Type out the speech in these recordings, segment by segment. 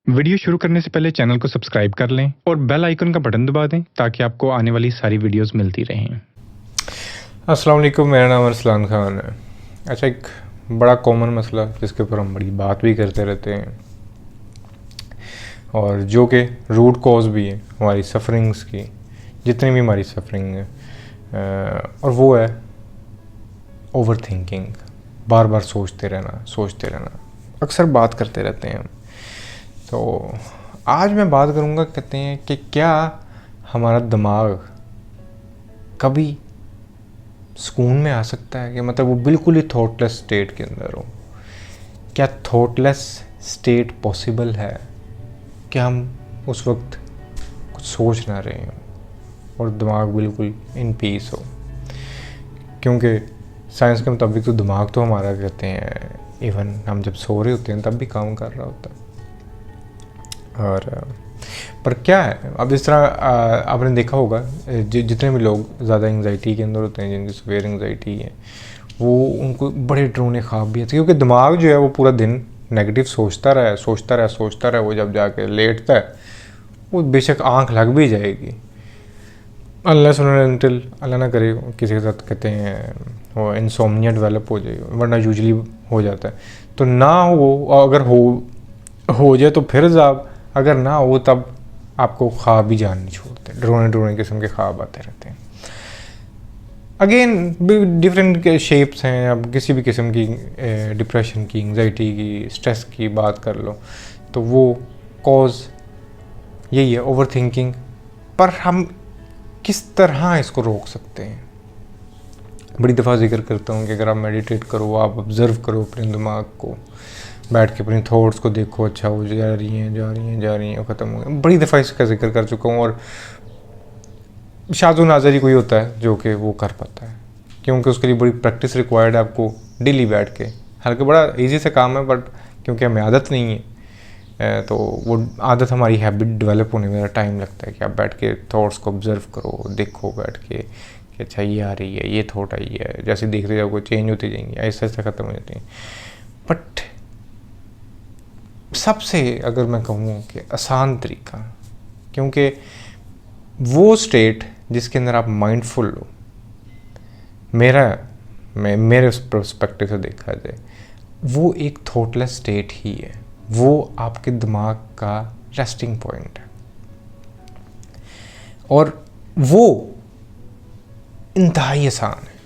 Video शुरू करने से पहले चैनल को सब्सक्राइब कर लें और बेल आइकन का बटन दबा दें ताकि आपको आने वाली सारी वीडियोस मिलती रहें। अस्सलाम वालेकुम, मेरा नाम अरसलान खान है। अच्छा, एक बड़ा कॉमन मसला जिसके ऊपर हम बड़ी बात भी करते रहते हैं और जो कि रूट कॉज भी है हमारी सफरिंग्स की, जितनी भी हमारी सफरिंग है, और वो है ओवर थिंकिंग। बार बार सोचते रहना अक्सर बात करते रहते हैं हम। तो आज मैं बात करूँगा, कहते हैं कि क्या हमारा दिमाग कभी सुकून में आ सकता है, कि मतलब वो बिल्कुल ही थॉटलेस स्टेट के अंदर हो। क्या थॉटलेस स्टेट पॉसिबल है कि हम उस वक्त कुछ सोच ना रहे हों और दिमाग बिल्कुल इन पीस हो? क्योंकि साइंस के मुताबिक तो दिमाग तो हमारा, कहते हैं, इवन हम जब सो रहे होते हैं तब भी काम कर रहा होता है। और पर क्या है, अब इस तरह आपने देखा होगा जितने भी लोग ज़्यादा एंग्जाइटी के अंदर होते हैं, जिनकी सीवियर एंग्जाइटी है, वो उनको बड़े डरावने ख्वाब भी आते हैं, क्योंकि दिमाग जो है वो पूरा दिन नेगेटिव सोचता रहे। वो जब जाके लेटता है, वो बेशक आँख लग भी जाएगी, अल्लाह ना करे किसी के साथ, कहते हैं, वो इंसोम्निया डेवलप हो जाए, वरना यूजली हो जाता है। तो ना हो, अगर हो जाए तो फिर ज़ाब, अगर ना हो तब आपको ख्वाब भी जान नहीं छोड़ते, ड्रोने किस्म के ख्वाब आते रहते हैं। अगेन डिफरेंट शेप्स हैं। अब किसी भी किस्म की डिप्रेशन की, एंग्जाइटी की, स्ट्रेस की बात कर लो तो वो कॉज यही है, ओवर थिंकिंग। पर हम किस तरह इसको रोक सकते हैं? बड़ी दफ़ा जिक्र करता हूँ कि अगर आप मेडिटेट करो, आप ऑब्ज़र्व करो अपने दिमाग को, बैठ के अपनी थॉट्स को देखो, अच्छा वो जा रही हैं, ख़त्म हो गया। बड़ी दफ़ा इसका जिक्र कर चुका हूँ, और शाज़ो नाज़र ही कोई होता है जो कि वो कर पाता है, क्योंकि उसके लिए बड़ी प्रैक्टिस रिक्वायर्ड है आपको डेली बैठ के। हालांकि बड़ा इजी सा काम है, बट क्योंकि हमें आदत नहीं है, तो वो आदत, हमारी हैबिट डेवलप होने में टाइम लगता है कि आप बैठ के थॉट्स को ऑब्ज़र्व करो, देखो बैठ के कि अच्छा ये आ रही है, ये थॉट आई है, जैसे देखते जाओगे चेंज होती जाएंगी, ऐसे ख़त्म हो जाती हैं। बट सबसे, अगर मैं कहूँ कि आसान तरीका, क्योंकि वो स्टेट जिसके अंदर आप माइंडफुल हो, मेरे उस पर्सपेक्टिव से देखा जाए, वो एक थॉटलेस स्टेट ही है। वो आपके दिमाग का रेस्टिंग पॉइंट है, और वो इंतहाई आसान है।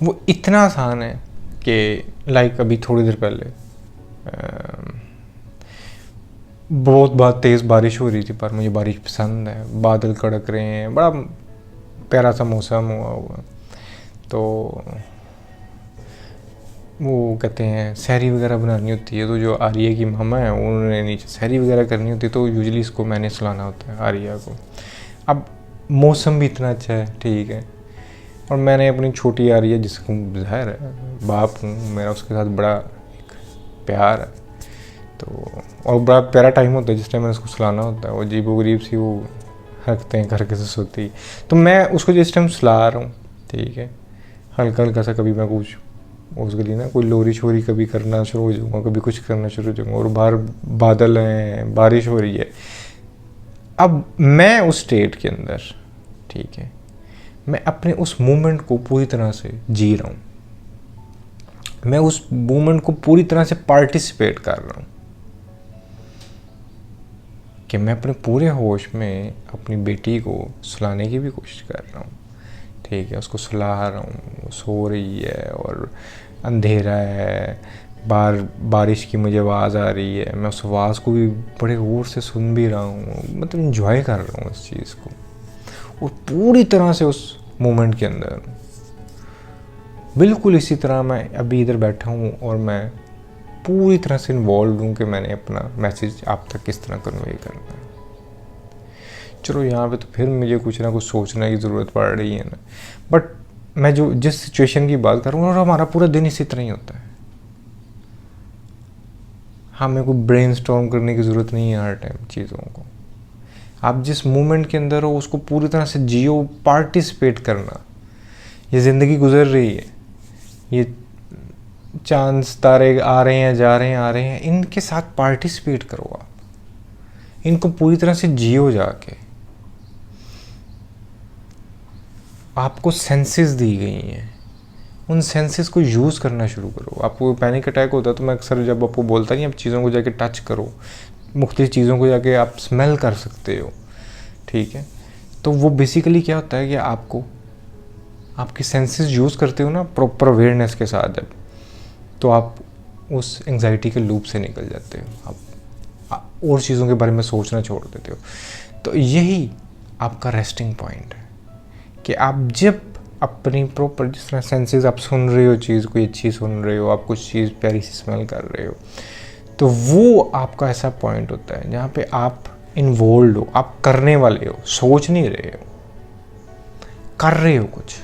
वो इतना आसान है कि लाइक अभी थोड़ी देर पहले बहुत तेज़ बारिश हो रही थी, पर मुझे बारिश पसंद है। बादल कड़क रहे हैं, बड़ा प्यारा सा मौसम हुआ। तो वो कहते हैं सहरी वगैरह बनानी होती है, तो जो आर्या की मामा है उन्होंने नीचे सहरी वगैरह करनी होती है, तो यूजुअली इसको मैंने सुलाना होता है, आर्या को। अब मौसम भी इतना अच्छा है, ठीक है, और मैंने अपनी छोटी आर्या, जिसको ज़ाहिर है बाप हूँ मेरा, उसके साथ बड़ा एक प्यार है। तो और बड़ा प्यारा टाइम होता है जिस टाइम मैंने उसको सुलाना होता है। वो अजीबो गरीब सी वो हरकतें हैं करके से सोती, तो मैं उसको जिस टाइम सुला रहा हूँ, ठीक है, हल्का सा कभी मैं कुछ उसके लिए ना कोई लोरी शोरी कभी करना शुरू हो जाऊँगा, कभी कुछ करना शुरू हो जाऊँगा, और बाहर बादल हैं, बारिश हो रही है। अब मैं उस स्टेट के अंदर, ठीक है, मैं अपने उस मोमेंट को पूरी तरह से जी रहा हूँ, मैं उस मोमेंट को पूरी तरह से पार्टिसिपेट कर रहा हूँ, कि मैं अपने पूरे होश में अपनी बेटी को सुलाने की भी कोशिश कर रहा हूँ, ठीक है, उसको सुला रहा हूँ, सो रही है और अंधेरा है, बारिश की मुझे आवाज़ आ रही है, मैं उस आवाज़ को भी बड़े गौर से सुन भी रहा हूँ, मतलब इंजॉय कर रहा हूँ इस चीज़ को, और पूरी तरह से उस मोमेंट के अंदर। बिल्कुल इसी तरह मैं अभी इधर बैठा हूँ और मैं पूरी तरह से इन्वॉल्व हूँ कि मैंने अपना मैसेज आप तक किस तरह कन्वे करना है। चलो यहाँ पे तो फिर मुझे कुछ ना कुछ सोचने की ज़रूरत पड़ रही है ना, बट मैं जो जिस सिचुएशन की बात कर रहा हूँ, और हमारा पूरा दिन इसी तरह ही होता है। हमें कोई ब्रेन स्टॉर्म करने की ज़रूरत नहीं है हर टाइम चीज़ों को। आप जिस मोमेंट के अंदर हो उसको पूरी तरह से जियो, पार्टिसिपेट करना। ये ज़िंदगी गुजर रही है, ये चांद तारे आ रहे हैं, जा रहे हैं, आ रहे हैं, इनके साथ पार्टिसिपेट करो आप, इनको पूरी तरह से जियो जाके। आपको सेंसेस दी गई हैं, उन सेंसेस को यूज़ करना शुरू करो। आपको पैनिक अटैक होता है तो मैं अक्सर जब आपको बोलता नहीं, आप चीज़ों को जाके टच करो, मुख्तलिफ चीज़ों को जाके आप स्मेल कर सकते हो, ठीक है। तो वो बेसिकली क्या होता है कि आपको आपके सेंसेस यूज़ करते हो ना प्रॉपर अवेयरनेस के साथ जब, तो आप उस एंजाइटी के लूप से निकल जाते हो, आप और चीज़ों के बारे में सोचना छोड़ देते हो। तो यही आपका रेस्टिंग पॉइंट है कि आप जब अपनी प्रॉपर, जिस तरह सेंसेस आप सुन रहे हो, चीज़ कोई अच्छी सुन रहे हो, आप कुछ चीज़ प्यारी सी स्मेल कर रहे हो, तो वो आपका ऐसा पॉइंट होता है जहाँ पे आप इन्वॉल्व हो, आप करने वाले हो, सोच नहीं रहे हो, कर रहे हो कुछ।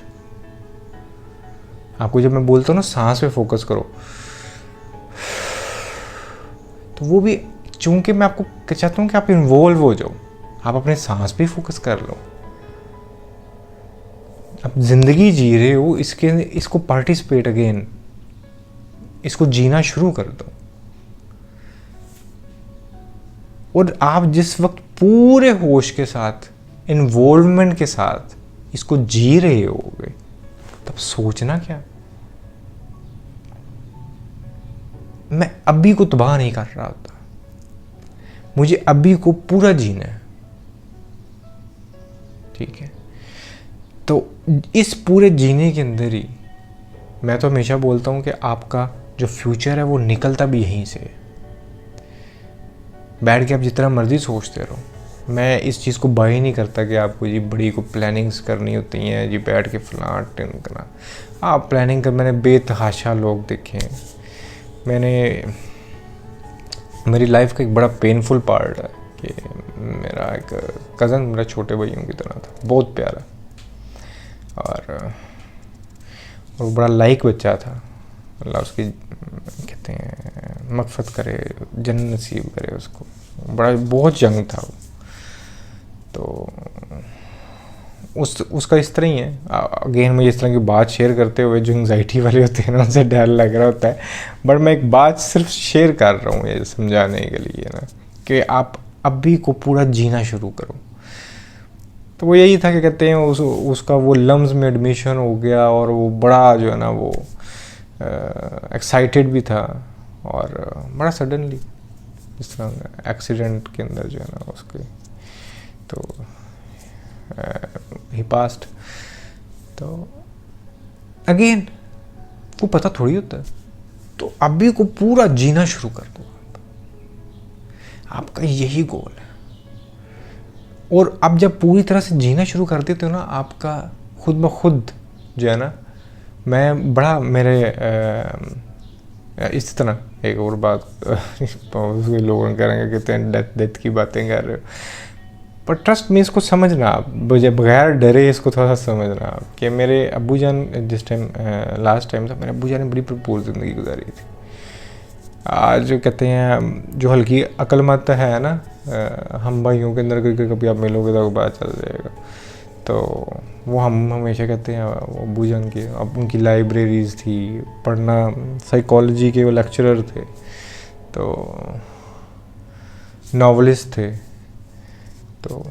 आपको जब मैं बोलता हूँ ना सांस पे फोकस करो, तो वो भी चूंकि मैं आपको चाहता हूँ कि आप इन्वॉल्व हो जाओ, आप अपने सांस पे फोकस कर लो। आप जिंदगी जी रहे हो, इसको पार्टिसिपेट अगेन, इसको जीना शुरू कर दो। और आप जिस वक्त पूरे होश के साथ, इन्वॉल्वमेंट के साथ इसको जी रहे होगे, तब सोचना क्या, मैं अभी को तबाह नहीं कर रहा होता, मुझे अभी को पूरा जीना है, ठीक है। तो इस पूरे जीने के अंदर ही मैं तो हमेशा बोलता हूँ कि आपका जो फ्यूचर है वो निकलता भी यहीं से है। बैठ के आप जितना मर्जी सोचते रहो, मैं इस चीज़ को बाय नहीं करता कि आपको जी बड़ी को प्लानिंग्स करनी होती हैं, जी बैठ के फलां करना। आप प्लानिंग कर, मैंने बेतहाशा लोग देखे हैं। मेरी लाइफ का एक बड़ा पेनफुल पार्ट है कि मेरा एक कज़न मेरा छोटे भाइयों की तरह था, बहुत प्यारा, और बड़ा लाइक बच्चा था। अल्लाह उसकी कहते हैं मग़फ़िरत करे, जन्नत नसीब करे उसको। बहुत यंग था वो, तो उसका इस तरह ही है। अगेन मुझे इस तरह की बात शेयर करते हुए जो एंग्जाइटी वाले होते हैं ना, उनसे डर लग रहा होता है, बट मैं एक बात सिर्फ शेयर कर रहा हूँ ये समझाने के लिए ना, कि आप अभी को पूरा जीना शुरू करो। तो वो यही था कि कहते हैं उसका वो लम्स में एडमिशन हो गया, और वो बड़ा जो है ना वो एक्साइटेड भी था, और बड़ा सडनली इस तरह एक्सीडेंट के अंदर जो है ना उसके, तो ही पास्ट। तो अगेन वो पता थोड़ी होता है, तो अभी को पूरा जीना शुरू कर दो, आपका यही गोल है। और आप जब पूरी तरह से जीना शुरू कर देते हो ना, आपका खुद ब खुद जो है ना, मैं बड़ा मेरे इस तरह एक और बात लोग करेंगे, कहते हैं डेथ की बातें कर रहे हो, पर ट्रस्ट में इसको समझना आप, बगैर डरे इसको थोड़ा सा समझना आप, कि मेरे अब्बू जान जिस टाइम लास्ट टाइम था, मेरे अब्बू जान ने बड़ी भरपूर ज़िंदगी गुजारी थी। आज जो कहते हैं जो हल्की अक्लमत है ना, हम भाइयों के अंदर कभी आप मिलोगे तो बात चल जाएगा। तो वो हम हमेशा कहते हैं अब्बू जान की, अब उनकी लाइब्रेरीज़ थी, पढ़ना, साइकोलॉजी के वो लेक्चरर थे, तो नॉवलिस्ट थे। तो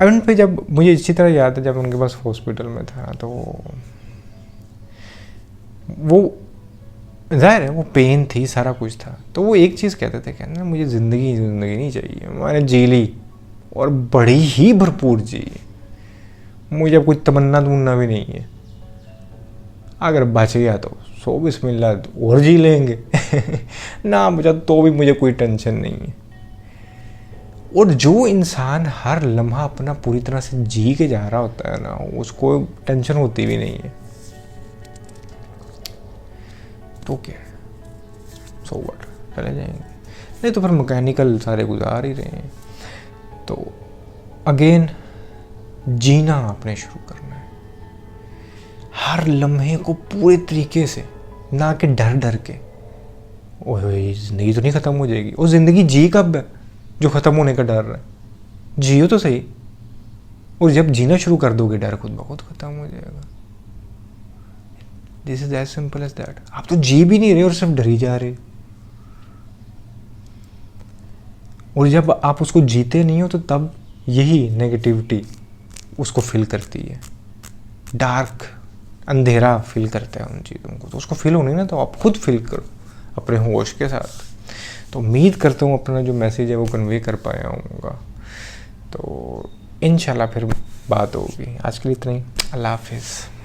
इवेंट पे जब मुझे इसी तरह याद है, जब उनके पास हॉस्पिटल में था, तो वो ज़ाहिर है वो पेन थी, सारा कुछ था, तो वो एक चीज़ कहते थे, कहना मुझे ज़िंदगी नहीं चाहिए, मैंने जी ली और बड़ी ही भरपूर जी, मुझे अब कुछ तमन्ना भी नहीं है, अगर बच गया तो 100 बिस्मिल्लाह और जी लेंगे ना बचा तो भी मुझे कोई टेंशन नहीं है। और जो इंसान हर लम्हा अपना पूरी तरह से जी के जा रहा होता है ना, उसको टेंशन होती भी नहीं है, तो क्या है, सो व्हाट, चले जाएंगे, नहीं तो फिर मैकेनिकल सारे गुजार ही रहे हैं। तो अगेन जीना आपने शुरू करना है, हर लम्हे को पूरे तरीके से, ना कि डर के ओए ज़िंदगी तो नहीं ख़त्म हो जाएगी। वो ज़िंदगी जी कब है जो ख़त्म होने का डर है, जियो तो सही, और जब जीना शुरू कर दोगे डर खुद ब खुद ख़त्म हो जाएगा। This is as simple as that. आप तो जी भी नहीं रहे और सिर्फ डरी जा रहे। और जब आप उसको जीते नहीं हो तो तब यही नेगेटिविटी उसको फील करती है, डार्क अंधेरा फील करता है उन चीज़ों को। तो उसको फील होनी ना, तो आप खुद फील करो अपने होश के साथ। तो उम्मीद करता हूँ अपना जो मैसेज है वो कन्वे कर पाया हूँगा। तो इंशाल्लाह फिर बात होगी। आज के लिए इतना ही। अल्लाह हाफिज़।